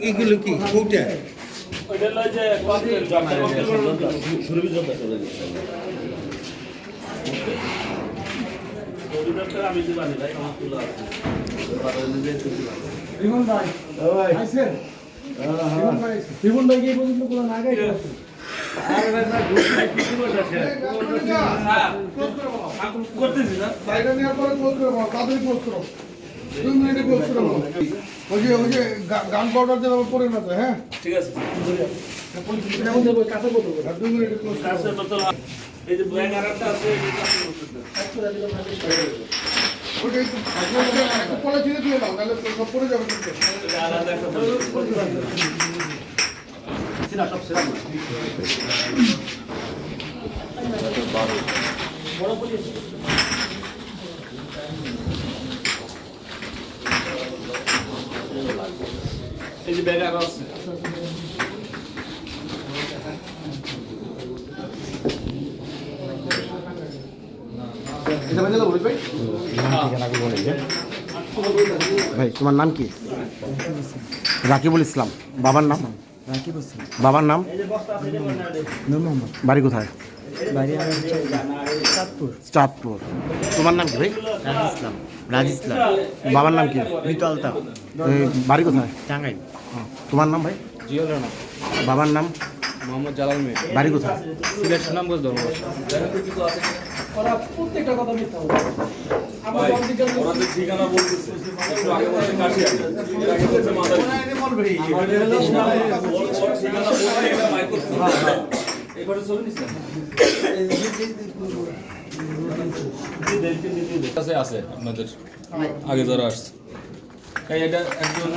এইগুলো কি কোটা গান পাউডার যেন পরে না যায়। হ্যাঁ ঠিক আছে। এই যে ব্যাগ আরো আছে। ভাই তোমার নাম কি? রাকিবুল ইসলাম। বাবার নাম? রাকিব হোসেন। বাবার নাম? নূর মোহাম্মদ। বাড়ি কোথায়? বাড়ি চাঁদপুর। চাঁদপুর। তোমার নাম কি ভাই? রাজ ইসলাম। রাজ ইসলাম। বাবার নাম কি? মৃত আলতা। বাড়ি কোথায়? টাঙ্গাইল। তোমার নাম ভাই? জিওল রানা। বাবার নাম? মোহাম্মদ জালাল মেয়ে। বাড়ি কোথায়? সিলেট সুনামগঞ্জ ধর্মবাসা। প্রত্যেকটা কথা মিথ্যা বলে। ওনাদের ঠিকানা বলতেছে একটু আগে বলছে কাশিয়ানি, এর আগে বলছে মাদারী। ঠিকানা বলে এটা মাইক করছে। এবারে চলে নিছেন আছে আপনাদের আগে যারা আসছে এটা একজন